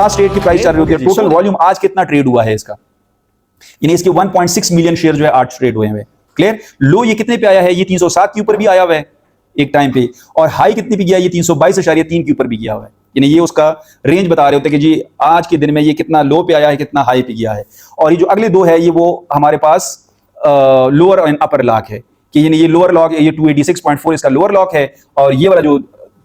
Last trade की price चल रही होती है, टोटल वॉल्यूम आज कितना ट्रेड हुआ है इसका, यानी इसके 1.6 मिलियन शेयर जो है आज ट्रेड हुए हैं। क्लियर। लो ये कितने पे आया है, ये 307 के ऊपर भी आया हुआ है एक टाइम पे, और हाई कितने पे गया, ये 322.3 के ऊपर भी गया हुआ है। यानी ये उसका रेंज बता रहे होते हैं कि जी आज के दिन में ये कितना लो पे आया है, कितना हाई पे गया है। और ये जो अगले दो है ये वो हमारे पास लोअर एंड अपर लॉक है, कि यानी ये लोअर लॉक ये 286.4 इसका लोअर लॉक है, और ये वाला जो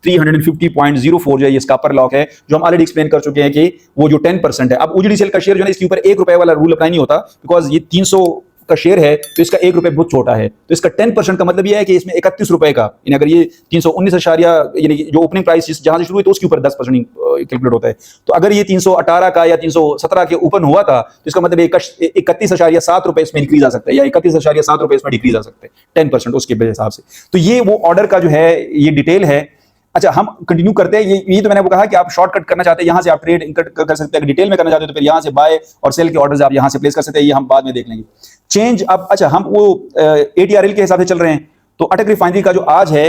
350.04 जो है इसका अपर लॉक है, जो हम ऑलरेडी एक्सप्लेन कर चुके हैं कि वो जो 10% है। अब OGDCL का शेयर जो है इसके ऊपर ₹1 वाला रूल अप्लाई नहीं होता, बिकॉज ये 300 का शेयर है तो इसका ₹1 बहुत छोटा है, तो इसका 10% का मतलब ये है कि इसमें ₹31 का, यानी अगर ये 319 यानी जो ओपनिंग प्राइस जहां से शुरू हुई तो उसके ऊपर 10% कैलकुलेट होता है। तो अगर ये 318 का या 317 के ओपन हुआ था तो इसका मतलब ₹31.7 इसमें इंक्रीज आ सकता है, या ₹31.7 इसमें डिक्रीज आ सकते हैं 10% उसके हिसाब से। तो ये वो ऑर्डर का जो है ये डिटेल है। अच्छा हम कंटिन्यू करते हैं, ये तो मैंने वो कहा कि आप शॉर्टकट करना चाहते हैं यहां से आप ट्रेड कर सकते हैं, डिटेल में करना चाहते हैं तो फिर यहां से बाय और सेल के ऑर्डर्स आप यहां से प्लेस कर सकते हैं, ये हम बाद में देख लेंगे। चेंज अब अच्छा हम वो ATRL के हिसाब से चल रहे हैं, तो अटक रिफाइनरी का जो आज है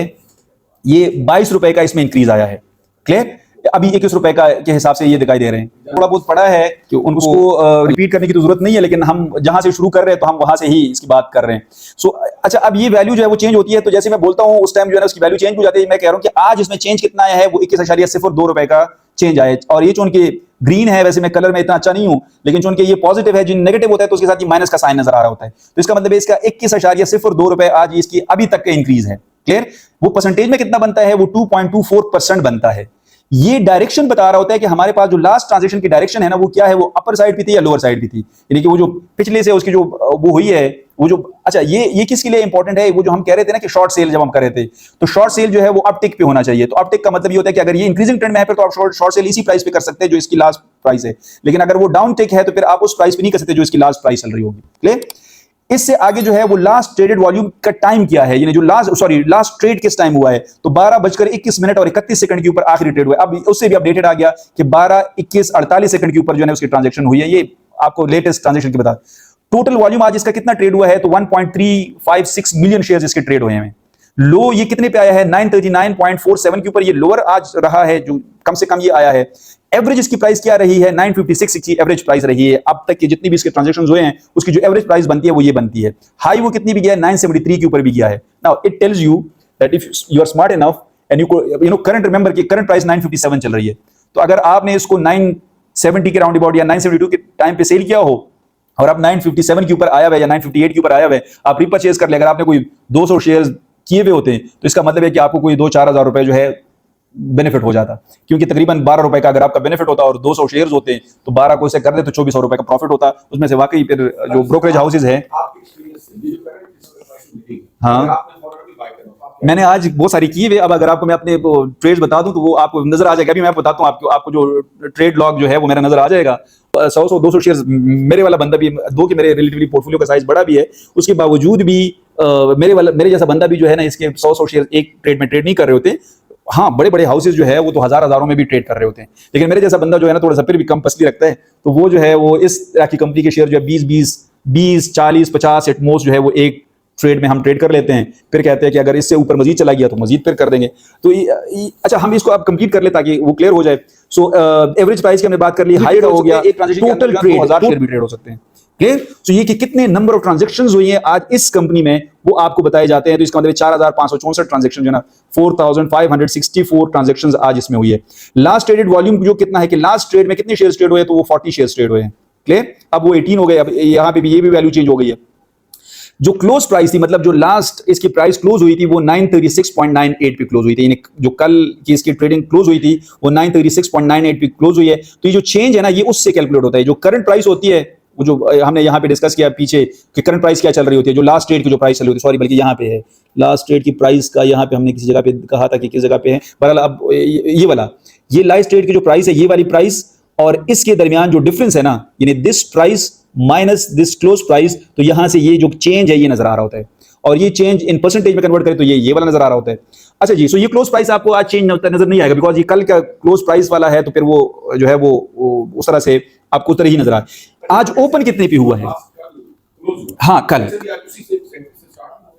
ये ₹22 का इसमें इंक्रीज आया है। क्लियर। अभी ₹21 का के हिसाब से ये दिखाई दे रहे हैं, थोड़ा बहुत पड़ा है कि उनको रिपीट करने की तो जरूरत नहीं है, लेकिन हम जहां से शुरू कर रहे हैं तो हम वहां से ही इसकी बात कर रहे हैं। सो अच्छा अब ये वैल्यू जो है वो चेंज होती है, तो जैसे मैं बोलता हूं उस टाइम जो है उसकी वैल्यू चेंज हो जाती है। मैं कह रहा हूं कि आज इसमें चेंज कितना आया है, वो ₹21.02 का चेंज आया, और ये जो उनके ग्रीन है, वैसे मैं कलर में इतना अच्छा नहीं हूं, लेकिन जो उनके ये पॉजिटिव है, जो नेगेटिव होता है तो उसके साथ ये माइनस का साइन नजर आ रहा होता है, तो इसका मतलब है इसका ₹21.02 आज इसकी अभी तक का इंक्रीज है। क्लियर। वो परसेंटेज में कितना बनता है, वो 2.24% बनता है। ये डायरेक्शन बता रहा होता है कि हमारे पास जो लास्ट ट्रांजैक्शन की डायरेक्शन है ना वो क्या है, वो अपर साइड पे थी या लोअर साइड पे थी, यानी कि वो जो पिछले से उसकी जो वो हुई है वो जो अच्छा ये किसके लिए इंपॉर्टेंट है, वो जो हम कह रहे थे ना कि शॉर्ट सेल जब हम कर रहे थे, तो शॉर्ट सेल जो है वो अपटिक पे होना चाहिए। तो अपटिक का मतलब ये होता है कि अगर ये इंक्रीजिंग ट्रेंड में है फिर तो आप शॉर्ट सेल इसी प्राइस पे कर सकते हैं जो इसकी लास्ट प्राइस है, लेकिन अगर वो डाउन टिक है तो फिर आप उस प्राइस पे नहीं कर सकते जो इसकी लास्ट प्राइस चल रही होगी। क्लियर। इससे आगे जो है वो लास्ट ट्रेडेड वॉल्यूम का टाइम क्या है, यानी जो लास्ट ट्रेड किस टाइम हुआ है, तो 12:21 और 31 के ऊपर आखिरी ट्रेड हुआ है। अब उससे भी अपडेटेड आ गया कि 12:21:48 के ऊपर जो है उसकी ट्रांजैक्शन हुई है, ये आपको लेटेस्ट ट्रांजैक्शन की बता। टोटल वॉल्यूम आज इसका कितना ट्रेड हुआ है, तो 1.356 मिलियन शेयर्स इसके ट्रेड हुए हैं। लो ये कितने पे आया है, 939.47 के ऊपर ये लोअर आज रहा है, जो कम से कम ये आया है। एवरेज इसकी प्राइस क्या रही है, 956 की एवरेज प्राइस रही है अब तक की जितनी भी इसके ट्रांजैक्शंस हुए हैं, उसकी जो एवरेज प्राइस बनती है वो ये बनती है। हाई वो कितनी भी गया है, 973 के ऊपर भी गया है। Now it tells you that if you are smart enough and you know current, remember कि करंट प्राइस 957 चल रही है, तो अगर आपने इसको 970 के राउंड अबाउट या 972 के टाइम पे सेल किया हो और अब 957 के ऊपर आया हुआ है या 958 के ऊपर आया हुआ है, आप रिपर्चेज कर ले। अगर आपने कोई 200 शेयर्स किए हुए होते हैं तो इसका मतलब है कि आपको कोई 2-4 हज़ार रुपए जो है बेनिफिट हो जाता, क्योंकि तकरीबन ₹12 का अगर आपका बेनिफिट होता और 200 शेयर्स होते तो 12 को इसे कर दे तो ₹2400 का प्रॉफिट होता। उसमें से वाकई फिर जो ब्रोकरेज हाउसेज है, हाँ मैंने आज बहुत सारी की हुई। अब अगर आपको मैं अपने ट्रेड्स बता दूं तो वो आपको नजर आ जाएगा। अभी मैं बताता हूं आपको जो ट्रेड लॉग जो है वो मेरा नजर आ जाएगा। 100-200 शेयर्स मेरे वाला बंदा भी, दो कि मेरे रिलेटिवली पोर्टफोलियो का साइज बड़ा भी है, उसके बावजूद भी मेरे जैसा बंदा भी जो है ना इसके 100 शेयर एक ट्रेड में ट्रेड नहीं कर रहे होते। हाँ बड़े बड़े हाउसेज जो है वो तो हजारों में भी ट्रेड कर रहे होते हैं, लेकिन मेरे जैसा बंदा जो है ना थोड़ा सा फिर भी कम पसली रखता है, तो वो जो है वो इस तरह की कंपनी के शेयर जो है 20, 40, 50 एट मोस्ट जो है वो एक ट्रेड में हम ट्रेड कर लेते हैं, फिर कहते हैं कि अगर इससे ऊपर मजीद चला गया तो मजीद फिर कर देंगे। तो अच्छा हम इसको अब कंप्लीट कर ले ताकि वो क्लियर हो जाए। सो एवरेज प्राइस की हमने बात कर ली, हाई हो गया, टोटल ट्रेड 1000 शेयर भी ट्रेड हो सकते हैं। क्लियर। तो ये कि कितने नंबर ऑफ ट्रांजैक्शंस हुई हैं आज इस कंपनी में वो आपको बताए जाते हैं। तो इसका मतलब 4564 ट्रांजैक्शन जो है ना 4564 ट्रांजैक्शंस आज इसमें हुई है। लास्ट ट्रेडेड वॉल्यूम जो कितना है कि लास्ट ट्रेड में कितने शेयर्स ट्रेड हुए, तो वो 40 शेयर्स ट्रेड हुए हैं। क्लियर। अब वो 18 हो गए, अब यहां पे भी ये भी वैल्यू चेंज हो गई है। जो क्लोज प्राइस थी, मतलब जो लास्ट इसकी प्राइस क्लोज हुई थी वो 936.98 पे क्लोज हुई थी, यानी जो कल की इसकी ट्रेडिंग क्लोज हुई थी वो 936.98 पे क्लोज हुई है। तो ये जो चेंज है ना ये उससे कैलकुलेट होता है। जो करंट प्राइस होती है वो जो हमने यहाँ पे डिस्कस किया पीछे कि करंट प्राइस क्या चल रही होती है, जो लास्ट ट्रेड की जो प्राइस चल रही होती है, सॉरी बल्कि यहाँ पे है लास्ट ट्रेड की प्राइस का, यहाँ पे हमने किसी जगह पे कहा था कि किस जगह पे है, बहरहाल अब ये वाला ये लास्ट ट्रेड की जो प्राइस है ये वाली प्राइस और इसके दरमियान जो डिफरेंस है ना, यानी this price minus this close price, तो यहां से ये जो चेंज है ये नजर आ रहा होता है, और ये चेंज इन परसेंटेज में कन्वर्ट करें तो ये वाला नजर आ रहा होता है। अच्छा जी, सो ये क्लोज प्राइस आपको आज चेंज नजर नहीं आएगा बिकॉज ये कल का क्लोज प्राइस वाला है, तो फिर वो जो है वो उस तरह से आपको उस तरह ही नजर आए। आज ओपन कितने पे हुआ है? हाँ कल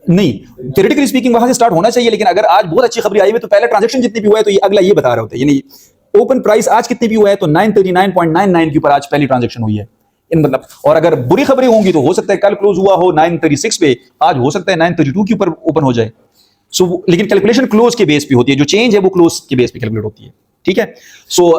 नहीं, थ्योरेटिकली स्पीकिंग वहां से स्टार्ट होना चाहिए, लेकिन अगर आज बहुत अच्छी खबर आई हुई तो पहले ट्रांजैक्शन जितनी भी हुआ है तो ये अगला ये बता रहे होते हैं, यानी ओपन प्राइस आज कितने भी हुआ है तो 939.99 के ऊपर आज पहली ट्रांजैक्शन हुई है इन मतलब। और अगर बुरी खबरें होंगी तो हो सकता है कल क्लोज हुआ हो 936 पे, आज हो सकता है 932 के ऊपर ओपन हो जाए। लेकिन कैलकुलेशन क्लोज के बेस पे होती है, जो चेंज है वो क्लोज के बेस पे कैलकुलेट होती है, ठीक है।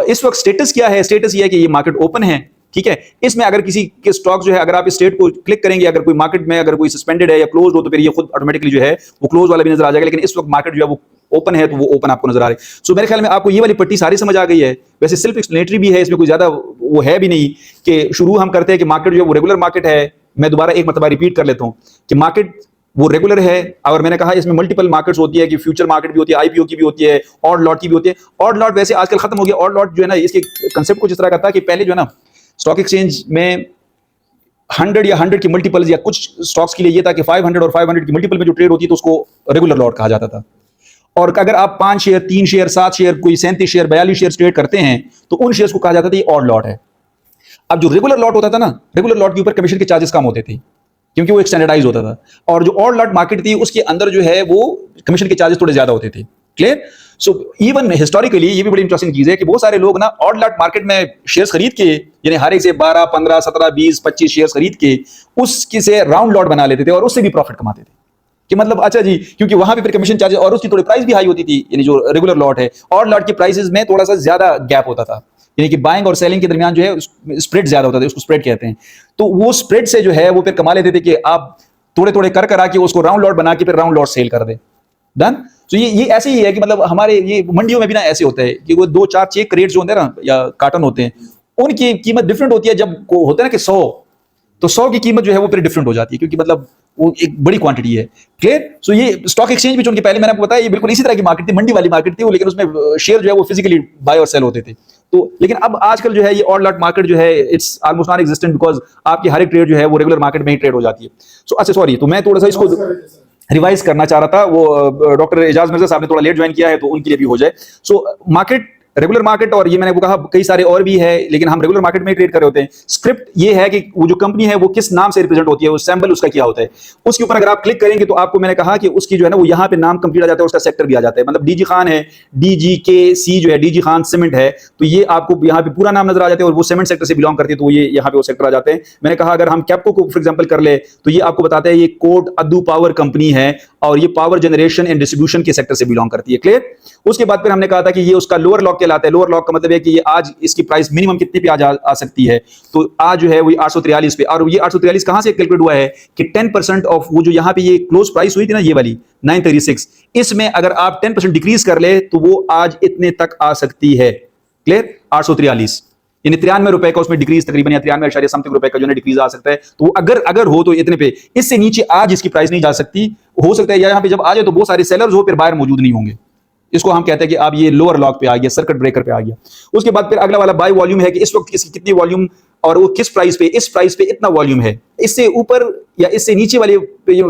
इस वक्त स्टेटस क्या है? स्टेटस ये है कि ये मार्केट ओपन है, ठीक है। इसमें अगर किसी के स्टॉक जो है, अगर आप इस स्टेट को क्लिक करेंगे, अगर कोई मार्केट में अगर कोई सस्पेंडेड है या क्लोज हो तो फिर ये खुद ऑटोमेटिकली जो है वो क्लोज वाला भी नजर आ जाएगा। लेकिन इस वक्त मार्केट जो है वो ओपन है तो वो ओपन आपको नजर आ रही है। मेरे ख्याल में आपको ये वाली पट्टी सारी समझ आ गई है। वैसे सेल्फ एक्सप्लेनेटरी भी है, इसमें कोई ज्यादा वो है भी नहीं कि शुरू हम करते हैं कि मार्केट जो है वो रेगुलर मार्केट है। मैं दोबारा एक मरतबा रिपीट कर लेता हूं कि मार्केट वो रेगुलर है। और मैंने कहा इसमें मल्टीपल मार्केट्स होती है कि फ्यूचर मार्केट भी होती है, आईपीओ की भी होती है, ऑड लॉट की भी होती है। ऑड लॉट वैसे आजकल खत्म हो गया। ऑड लॉट जो है ना, इसके कंसेप्ट कुछ इस तरह का था कि पहले जो है ना स्टॉक एक्सचेंज में 100 या 100 की मल्टीपल्स, या कुछ स्टॉक्स के लिए ये था कि 500 और 500 की मल्टीपल में जो ट्रेड होती है तो उसको रेगुलर लॉट कहा जाता था। और अगर आप 5 शेयर, 3 शेयर, 7 शेयर, कोई 37 शेयर, 42 शेयर ट्रेड करते हैं तो उन शेयर्स को कहा जाता था ये ऑड लॉट है। अब जो रेगुलर लॉट होता था ना, रेगुलर लॉट के ऊपर कमीशन के चार्जेस कम होते थे क्योंकि वो एक स्टैंडर्डाइज होता था। और जो ऑड लॉट मार्केट थी उसके अंदर जो है वो कमीशन के चार्जेस थोड़े ज्यादा होते थे। क्लियर? इवन हिस्टोरिकली ये भी बड़ी इंटरेस्टिंग चीज है कि बहुत सारे लोग ना ऑड लॉट मार्केट में शेयर्स खरीद के, यानी हर एक से 12, 15, 17, 20, 25 शेयर्स खरीद के उसकी से राउंड लॉट बना लेते थे और उससे भी प्रॉफिट कमाते थे कि मतलब अच्छा जी, क्योंकि वहां पे फिर कमीशन चार्जेस और उसकी थोड़ी प्राइस भी हाई होती थी। यानी जो रेगुलर लॉट है, ऑड लॉट के प्राइसेस में थोड़ा सा ज्यादा गैप होता था, यानी कि बाइंग और सेलिंग के दरमियान जो है स्प्रेड ज्यादा होता था, उसको स्प्रेड कहते हैं। तो वो स्प्रेड से जो है वो फिर कमा लेते थे कि आप थोड़े थोड़े कर करा के उसको राउंड लॉट बना के फिर राउंड लॉट सेल कर दे। डन। तो ये ऐसे ही है कि मतलब हमारे ये मंडियों में भी ना ऐसे होता है कि वो 2-4 चेक क्रेट्स जो होते हैं ना या कार्टन होते हैं, उनकी कीमत डिफरेंट होती है। जब होता है ना कि 100, तो 100 की कीमत जो है वो फिर डिफरेंट हो जाती है क्योंकि मतलब वो एक बड़ी क्वांटिटी है। क्लियर? ये स्टॉक एक्सचेंज भी चूंकि पहले मैंने आपको बताया ये बिल्कुल इसी तरह की मार्केट थी, मंडी वाली मार्केट थी वो, लेकिन उसमें शेयर जो है वो फिजिकली बाय और सेल होते थे। तो लेकिन अब आजकल जो है ये ऑड लॉट मार्केट जो है it's almost non existent because आपकी हर एक ट्रेड जो है वो रेगुलर मार्केट में ही ट्रेड हो जाती है। अच्छा सॉरी, तो मैं थोड़ा सा इसको रिवाइज करना चाह रहा था। वो डॉक्टर एजाज मिर्जा साहब ने थोड़ा लेट ज्वाइन किया है तो उनके लिए भी हो जाए। मार्केट, रेगुलर मार्केट, और ये मैंने वो कहा कई सारे और भी है, लेकिन हम रेगुलर मार्केट में ट्रेड कर रहे होते हैं। स्क्रिप्ट ये है कि वो जो कंपनी है वो किस नाम से रिप्रेजेंट होती है, वो सिंबल उसका क्या होता है, उसके ऊपर अगर आप क्लिक करेंगे तो आपको मैंने कहा कि उसकी जो है ना वो यहाँ पे नाम कंप्लीट आ जाता है, उसका सेक्टर भी आ जाता है। मतलब डीजी खान है, DGKC जो है डीजी खान सीमेंट है, तो ये आपको यहाँ पे पूरा नाम नजर आ जाता है और वो सीमेंट सेक्टर से बिलोंग करती है तो ये यहाँ पे वो सेक्टर आ जाते हैं। मैंने कहा अगर हम कैप्को को फॉर एग्जाम्पल कर ले तो ये आपको बताता है ये कोट अद्दू पावर कंपनी है और ये पावर जनरेशन एंड डिस्ट्रीब्यूशन के सेक्टर से बिलोंग करती है। क्लियर? उसके बाद फिर हमने कहा था कि ये उसका लोअर लॉक कहलाता है। लोअर लॉक का मतलब है कि ये आज इसकी प्राइस मिनिमम कितने पे आ सकती है, तो आज जो है वो 843 पे। और ये 843 कहां से कैलकुलेट हुआ है कि 10% ऑफ वो जो यहां पे ये क्लोज प्राइस हुई थी ना, ये वाली 936, इसमें अगर आप 10% डिक्रीज कर ले तो वो आज इतने तक आ सकती है। क्लियर? 843 यानी 93 रुपए का उसमें डिक्रीज तकरीबन, या 93 समथिंग रुपए का जो है डिक्रीज आ सकता है। तो अगर हो तो इतने पे, इससे नीचे आज इसकी प्राइस नहीं जा सकती। हो सकता है यहाँ पे जब आ जाए तो बहुत सारे सेलर्स हो, फिर बायर मौजूद नहीं होंगे। इसको हम कहते हैं कि अब ये लोअर लॉक पे आ गया, सर्किट ब्रेकर पे आ गया। उसके बाद फिर अगला वाला बाय वॉल्यूम है कि इस वक्त इसकी कितनी वॉल्यूम और वो किस प्राइस पे, इस प्राइस पे इतना वॉल्यूम है। इससे ऊपर या इससे नीचे वाले,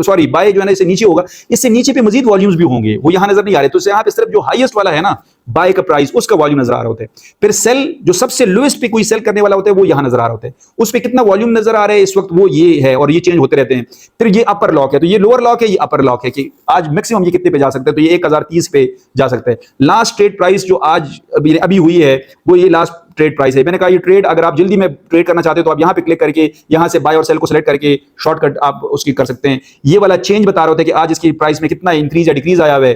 सॉरी बाय जो है ना इससे नीचे होगा, इससे नीचे पे मजीद वॉल्यूम्स भी होंगे, वो यहां नजर नहीं आ रहे। तो यहाँ पे सिर्फ जो हाईएस्ट वाला है ना बाय का प्राइस, उसका वॉल्यूम नजर आ रहा होता है। फिर सेल जो सबसे लोएस्ट पे कोई सेल करने वाला होता है वो यहां नजर आ रहा होता है, उस पे कितना वॉल्यूम नजर आ रहा है इस वक्त वो ये है, और ये चेंज होते रहते हैं। फिर ये अपर लॉक है, तो ये लोअर लॉक है, ये अपर लॉक है कि आज मैक्सिमम ये कितने पे जा सकता है, तो ये 1030 पे जा सकता है। लास्ट ट्रेड प्राइस जो आज अभी हुई है वो ये लास्ट ट्रेड प्राइस है। मैंने कहा ये ट्रेड अगर आप जल्दी में ट्रेड करना चाहते हो तो आप यहां पे क्लिक करके यहां से बाय और सेल को सिलेक्ट करके शॉर्टकट आप उसकी कर सकते हैं। ये वाला चेंज बता रहे होते हैं कि आज इसकी प्राइस में कितना इंक्रीज या डिक्रीज आया हुआ है,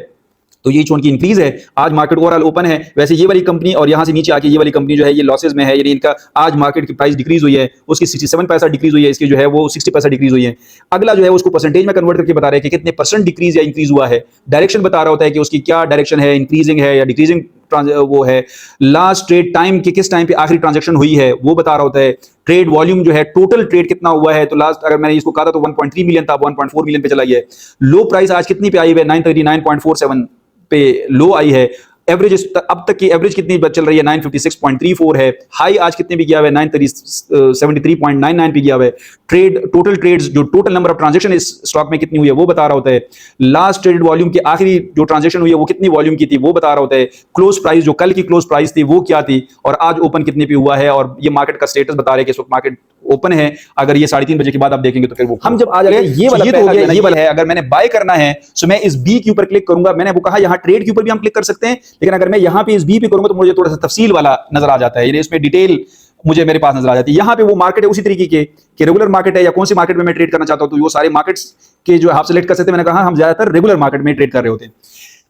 तो ये चोन की इंक्रीज है। आज मार्केट ओवरऑल ओपन है। वैसे ये वाली कंपनी और यहां से नीचे आके ये वाली कंपनी जो है ये लॉसेज में है, यानी इनका आज मार्केट की प्राइस डिक्रीज हुई है, उसकी 67 पैसा डिक्रीज हुई है, इसकी जो है वो 60 पैसा डिक्रीज हुई है। अगला जो है उसको परसेंटेज में कन्वर्ट करके बता रहे हैं कि कितने परसेंट डिक्रीज या इंक्रीज हुआ है। डायरेक्शन बता रहा होता है कि उसकी क्या डायरेक्शन है, इंक्रीजिंग है या डिक्रीजिंग वो है। लास्ट ट्रेड टाइम के किस टाइम पे आखिरी ट्रांजैक्शन हुई है वो बता रहा होता है। ट्रेड वॉल्यूम जो है, टोटल ट्रेड कितना हुआ है, तो लास्ट अगर मैंने इसको कहा था तो 1.3 मिलियन था, 1.4 मिलियन पे चला गया है। लो प्राइस आज कितनी पे आई है, 939.47 पे लो आई है। एवरेज अब तक की एवरेज कितनी चल रही है, 956.34 है। हाई आज कितने भी गया हुआ है, 973.99 पे गया हुआ है। ट्रेड टोटल ट्रेड्स जो टोटल नंबर ऑफ ट्रांजैक्शन इस स्टॉक में कितनी हुई है वो बता रहा होता है। लास्ट ट्रेडेड वॉल्यूम की आखिरी जो ट्रांजैक्शन हुई है वो कितनी वॉल्यूम की थी वो बता रहा होता है। क्लोज प्राइस जो कल की क्लोज प्राइस थी वो क्या थी और आज ओपन कितने पे हुआ है, और ये मार्केट का स्टेटस बता रहे हैं कि इस वक्त मार्केट ओपन है। अगर ये 3:30 बजे के बाद आप देखेंगे तो फिर वो हम जब आ जाएंगे ये वाला तो हो गया, ये वाला है। अगर मैंने बाय करना है तो मैं इस बी के ऊपर क्लिक करूंगा। मैंने वो कहा यहाँ ट्रेड के ऊपर भी हम क्लिक कर सकते हैं, लेकिन अगर मैं यहाँ पे इस बी पे करूंगा तो मुझे थोड़ा सा तफसील वाला नजर आ जाता है, यानी इसमें डिटेल मुझे मेरे पास नजर आ जाती है। यहाँ पे वो मार्केट है उसी तरीके के कि रेगुलर मार्केट है या कौन सी मार्केट में मैं ट्रेड करना चाहता हूँ, तो वो सारे मार्केट्स के जो आप सेलेक्ट कर सकते हैं। मैंने कहा हम ज्यादातर रेगुलर मार्केट में ट्रेड कर रहे होते हैं।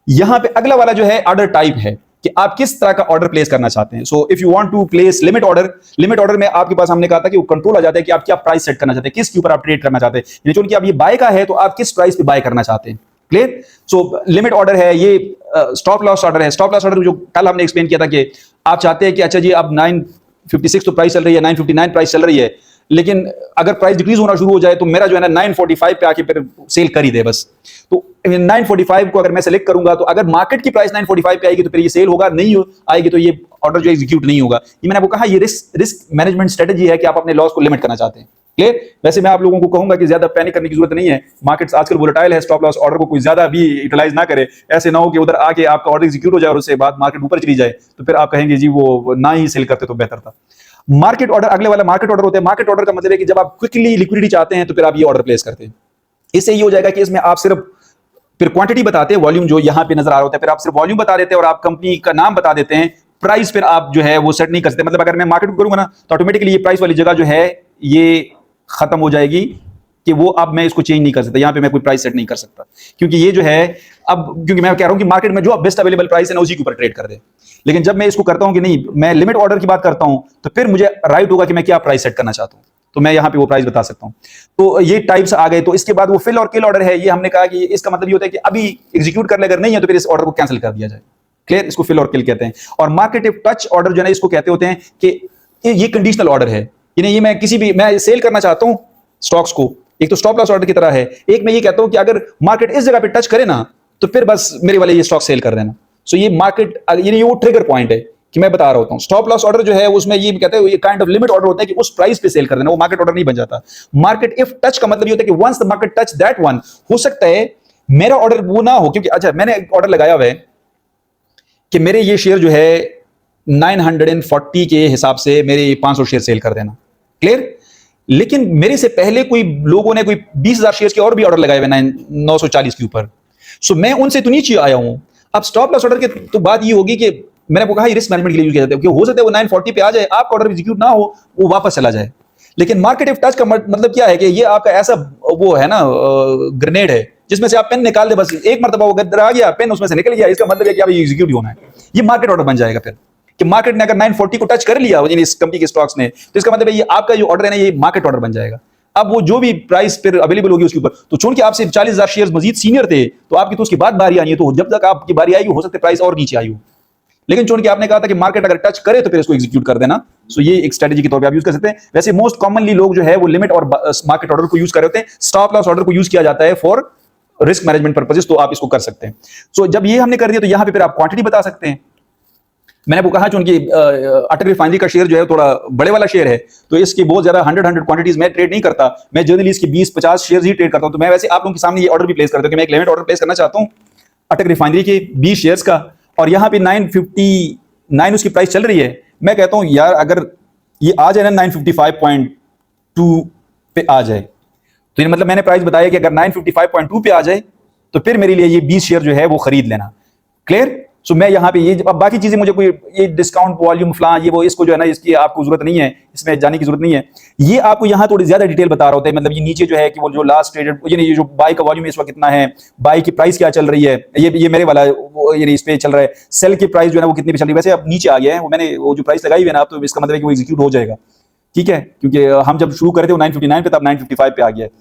यहाँ पे अगला वाला जो है ऑर्डर टाइप है कि आप किस तरह का ऑर्डर प्लेस करना चाहते हैं। So if you want to place limit order में आपके पास हमने कहा था कि वो कंट्रोल आ जाता है कि आप क्या प्राइस सेट करना चाहते हैं, किसके ऊपर आप ट्रेड करना चाहते हैं। चूंकि आप ये बाय का है तो आप किस प्राइस पे बाय करना चाहते हैं। क्लियर। सो लिमिट ऑर्डर है, ये स्टॉप लॉस ऑर्डर है। स्टॉप लॉस ऑर्डर जो कल हमने एक्सप्लेन किया था कि आप चाहते हैं कि अच्छा जी अब 956 तो प्राइस चल रही है, 959 प्राइस चल रही है, लेकिन अगर प्राइस डिक्रीज होना शुरू हो जाए तो मेरा जो है ना 945 पे आके फिर सेल कर ही दे बस। तो 945 को अगर मैं सेलेक्ट करूंगा तो अगर मार्केट की प्राइस 945 पे आएगी तो फिर ये सेल होगा, नहीं आएगी तो ये ऑर्डर जो एग्जीक्यूट नहीं होगा। ये मैंने आपको कहा ये रिस्क मैनेजमेंट स्ट्रेटजी है कि आप अपने लॉस को लिमिट करना चाहते हैं। क्लियर। वैसे मैं आप लोगों को कहूंगा कि ज्यादा पैनिक करने की जरूरत नहीं है, मार्केट्स आजकल वोलेटाइल है, स्टॉप लॉस ऑर्डर को कोई ज्यादा भी यूटिलाइज ना करे। ऐसे ना हो कि उधर आके आपका ऑर्डर एग्जीक्यूट हो जाए और उसके बाद मार्केट ऊपर चली जाए तो फिर आप कहेंगे जी वो ना ही सेल करते तो बेहतर था। मार्केट ऑर्डर, अगले वाला मार्केट ऑर्डर होता है। मार्केट ऑर्डर का मतलब है कि जब आप क्विकली लिक्विडिटी चाहते हैं तो फिर आप ये ऑर्डर प्लेस करते हैं। इससे ये हो जाएगा कि इसमें आप सिर्फ फिर क्वांटिटी बताते हैं, वॉल्यूम जो यहां पे नजर आ रहा होता है, फिर आप सिर्फ वॉल्यूम बता देते हैं और आप कंपनी का नाम बता देते हैं। प्राइस फिर आप जो है वो सेट नहीं कर सकते। मतलब अगर मैं मार्केट करूंगा ना तो ऑटोमेटिकली ये प्राइस वाली जगह जो है ये खत्म हो जाएगी कि वो अब मैं इसको चेंज नहीं कर सकता, यहां पे मैं कोई प्राइस सेट नहीं कर सकता, क्योंकि ये जो है अब क्योंकि मैं कह रहा हूं कि मार्केट में जो बेस्ट अवेलेबल प्राइस है ना उसी के ऊपर ट्रेड कर दे। लेकिन जब मैं इसको करता हूं कि नहीं मैं लिमिट ऑर्डर की बात करता हूं तो फिर मुझे राइट होगा कि मैं क्या प्राइस सेट करना चाहता हूं, तो मैं यहां पे वो प्राइस बता सकता हूं। तो ये टाइप्स आ गए। तो इसके बाद वो फिल और किल ऑर्डर है। ये हमने कहा कि इसका मतलब ये होता है कि अभी एग्जीक्यूट कर ले, अगर नहीं है तो फिर इस ऑर्डर को कैंसिल कर दिया जाए। क्लियर। इसको फिल और किल कहते हैं। और मार्केट टच ऑर्डर जो है इसको कहते होते हैं कि ये कंडीशनल ऑर्डर है, ये मैं किसी भी मैं सेल करना चाहता हूं स्टॉक्स को, एक तो स्टॉप लॉस ऑर्डर की तरह है, एक मैं ये कहता हूं कि अगर मार्केट इस जगह पे टच करे ना तो फिर बस मेरे वाले ये स्टॉक सेल कर देना। सो ये मार्केट ये वो ट्रिगर पॉइंट है कि मैं बता रहा होता हूं। स्टॉप लॉस ऑर्डर जो है उसमें ये कहते हैं ये काइंड ऑफ लिमिट ऑर्डर होता है कि उस प्राइस पे सेल कर देना, वो मार्केट ऑर्डर नहीं बन जाता। मार्केट इफ टच का मतलब ये होता है कि once the market touch that one, हो सकता है मेरा ऑर्डर वो ना हो, क्योंकि अच्छा मैंने ऑर्डर लगाया हुआ है कि मेरे ये शेयर जो है 940 के हिसाब से मेरे 500 शेयर सेल कर देना। क्लियर। लेकिन मेरे से पहले कोई लोगों ने कोई 20,000 शेयर के और भी ऑर्डर लगाए हुए 940 के ऊपर। सो मैं उनसे तो नीचे आया हूं। अब स्टॉप लॉस ऑर्डर के तो बात ये होगी कि मैंने आपको कहा रिस्क मैनेजमेंट के लिए यूज किया जाता है कि हो सकता है वो 940 पे आ जाए, आपका ऑर्डर एग्जीक्यूट ना हो, वो वापस चला जाए। लेकिन मार्केट इफ टच का मतलब क्या है कि ये आपका ऐसा वो है ना ग्रेनेड है जिसमें से आप पेन निकाल दे, बस एक मरतबा वो गद्दर आ गया, पेन उसमें से निकल गया, इसका मतलब है कि अब एग्जीक्यूट होना है। ये मार्केट ऑर्डर बन जाएगा फिर कि मार्केट ने अगर 940 को टच कर लिया इस कंपनी के स्टॉक्स ने तो इसका मतलब है ये आपका जो ऑर्डर है ना ये मार्केट ऑर्डर बन जाएगा। अब वो जो भी प्राइस फिर अवेलेबल होगी उसके ऊपर, तो चूंकि आपसे 40,000 शेयर मजीद सीनियर थे तो आपकी तो उसकी बात बारी आनी है, तो जब तक आपकी बारी आएगी हो सकता है प्राइस और नीचे आई हो। लेकिन चूंकि आपने कहा था कि मार्केट अगर टच करे तो फिर इसको एग्जीक्यूट कर देना, सो ये एक स्ट्रेटजी के तौर पे आप यूज कर सकते हैं। वैसे मोस्ट कॉमनली लोग जो है वो लिमिट और मार्केट ऑर्डर को यूज कर रहे होते हैं। स्टॉप लॉस ऑर्डर को यूज किया जाता है फॉर रिस्क मैनेजमेंट पर्पसेस, तो आप इसको कर सकते हैं। सो जब ये हमने कर दिया तो यहां पे फिर आप क्वांटिटी बता सकते हैं। मैंने आपको कहा चूंकि अटक रिफाइनरी का शेयर जो है थोड़ा बड़े वाला शेयर है तो इसकी बहुत ज्यादा 100 क्वांटिटीज मैं ट्रेड नहीं करता, मैं जनरली इसकी 20-50 शेयर ही ट्रेड करता हूं। तो मैं वैसे आप लोगों के सामने ये ऑर्डर भी प्लेस करता हूं कि मैं एक लिमिट ऑर्डर प्लेस करना चाहता हूं अटक रिफाइनरी के 20 शेयर्स का, और यहां पे 959 उसकी प्राइस चल रही है। मैं कहता हूं यार अगर ये आ जाए ना 955.2 पे आ जाए तो ये मतलब मैंने प्राइस बताया कि अगर 955.2 पे आ जाए तो फिर मेरे लिए ये 20 शेयर जो है वो खरीद लेना। क्लियर। सो मैं यहाँ पे ये अब बाकी चीजें मुझे कोई ये डिस्काउंट वॉल्यूम फलां ये वो इसको जो है ना इसकी आपको जरूरत नहीं है, इसमें जाने की जरूरत नहीं है। ये आपको यहाँ थोड़ी ज्यादा डिटेल बता रहा होता है। मतलब ये नीचे जो है कि वो जो लास्ट ट्रेडेड यानी ये जो बाई का वॉल्यूम इस वक्त कितना है, बाई की प्राइस क्या चल रही है, ये मेरे वाला यानी इस पे चल रहा है, सेल की प्राइस जो है ना वो कितनी पे चल रही है। वैसे अब नीचे आ गया है वो, मैंने वो जो प्राइस लगाई हुई है ना अब तो इसका मतलब है कि वो एग्जीक्यूट हो जाएगा। ठीक है, क्योंकि हम जब शुरू करे थे वो 959 पे था, अब 955 पे आ गया है।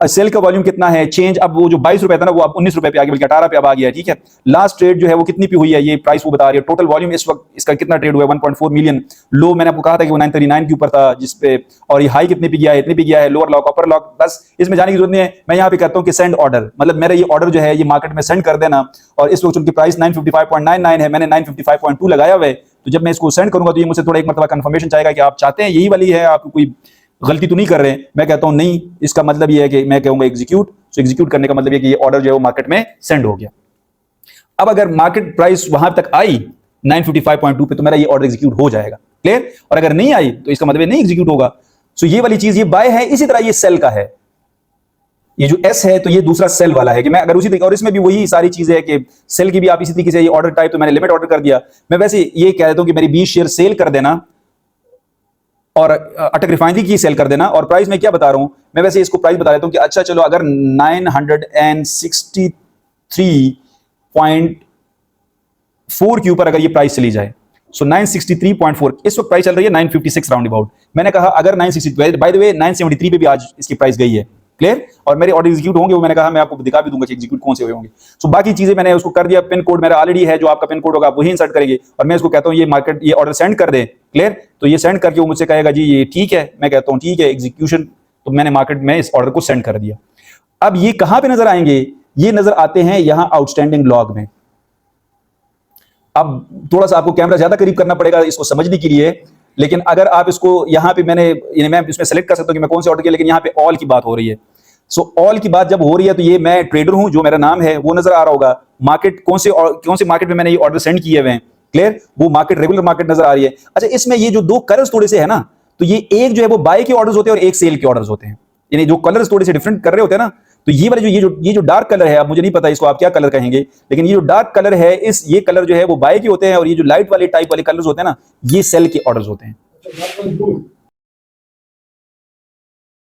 सेल का वॉल्यूम कितना है, चेंज अब वो जो 22 रुपए था ना वो अब 19 रुपए पे आ गया, बल्कि 18 पे अब आ गया है। ठीक है, लास्ट ट्रेड जो है वो कितनी पे हुई है ये प्राइस वो बता रही है। टोटल वॉल्यूम इस वक्त इसका कितना ट्रेड हुआ है 1.4 मिलियन। लो मैंने आपको कहा था कि वो 939 के ऊपर था जिसपे, और ये हाई कितने पे गया है, इतने पे गया है, लोअर लॉक अपर लॉक, बस इसमें जाने की जरूरत नहीं है। मैं यहाँ पे कहता हूँ कि सेंड ऑर्डर, मतलब मेरा ये ऑर्डर जो है ये मार्केट में सेंड कर देना, और इस वक्त उनकी प्राइस 955.99 है, मैंने 955.2 लगाया हुआ है। तो जब मैं इसको सेंड करूंगा तो ये मुझसे थोड़ा एक मतलब कंफर्मेशन चाहेगा कि आप चाहते हैं यही वाली है, आपको कोई गलती तो नहीं कर रहे हैं। मैं कहता हूं नहीं, इसका मतलब ये है कि मैं कहूंगा एग्जीक्यूट। तो एग्जीक्यूट करने का मतलब ये कि ये ऑर्डर जो है वो मार्केट में सेंड हो गया। अब अगर मार्केट प्राइस वहां तक आई 955.2 पे तो मेरा ये ऑर्डर एग्जीक्यूट हो जाएगा। क्लियर। और अगर नहीं आई तो इसका मतलब नहीं एग्जीक्यूट होगा। सो ये वाली चीज ये बाय है, इसी तरह ये सेल का है। ये जो एस है तो ये दूसरा सेल वाला है कि मैं अगर उसी तरीके, और इसमें भी वही सारी चीजें है कि सेल की भी आप इसी तरीके से, ये ऑर्डर टाइप तो मैंने लिमिट ऑर्डर कर दिया। मैं वैसे ये कह देता हूं कि मेरी 20 शेयर सेल कर देना और अटक रिफाइनरी की सेल कर देना। और प्राइस में क्या बता रहा हूं मैं, वैसे इसको प्राइस बता देता हूं कि अच्छा चलो अगर 963.4 के ऊपर अगर ये प्राइस चली जाए, सो 963.4 इस वक्त प्राइस चल रही है 956 राउंड अबाउट। मैंने कहा अगर 960, बाय द वे 973 पे भी आज इसकी प्राइस गई है, क्लियर। और मेरे ऑर्डर एग्जीक्यूट होंगे, वो मैंने कहा मैं आपको दिखा भी दूंगा कि एग्जीक्यूट कौन से हुए होंगे। सो बाकी चीजें मैंने उसको कर दिया, पिन कोड मेरा ऑलरेडी है, जो आपका पिन कोड होगा आप वही इंसर्ट करेंगे, और मैं उसको कहता हूं ये मार्केट ये ऑर्डर सेंड कर दे, क्लियर। तो ये सेंड करके वो मुझसे कहेगा जी ये ठीक है, मैं कहता हूं ठीक है एग्जीक्यूशन, तो मैंने मार्केट में इस ऑर्डर को सेंड कर दिया। अब ये कहां पे नजर आएंगे, ये नजर आते हैं यहां आउटस्टैंडिंग लॉग में। अब थोड़ा सा आपको कैमरा ज्यादा करीब करना पड़ेगा इसको समझने के लिए, लेकिन अगर आप इसको यहां पे मैं इसमें सेलेक्ट कर सकता हूं कि मैं कौन से ऑर्डर किया, लेकिन यहां पे ऑल की बात हो रही है। सो ऑल की बात जब हो रही है तो ये मैं ट्रेडर हूं, जो मेरा नाम है वो नजर आ रहा होगा। मार्केट कौन से मार्केट में मैंने ये ऑर्डर सेंड किए हुए हैं, क्लियर, वो मार्केट रेगुलर मार्केट नजर आ रही है। अच्छा इसमें ये जो दो कलर्स थोड़े से है ना, तो ये एक जो है वो बाय के ऑर्डर्स होते हैं और एक सेल के ऑर्डर्स होते हैं, यानी जो कलर्स थोड़े से डिफरेंट कर रहे होते हैं ना। तो ये वाले ये जो डार्क कलर है, अब मुझे नहीं पता इसको आप क्या कलर कहेंगे, लेकिन ये जो डार्क कलर है ये कलर जो है वो बाय के होते हैं, और ये जो लाइट वाले टाइप वाले कलर्स होते हैं ना, ये सेल के ऑर्डर्स होते हैं।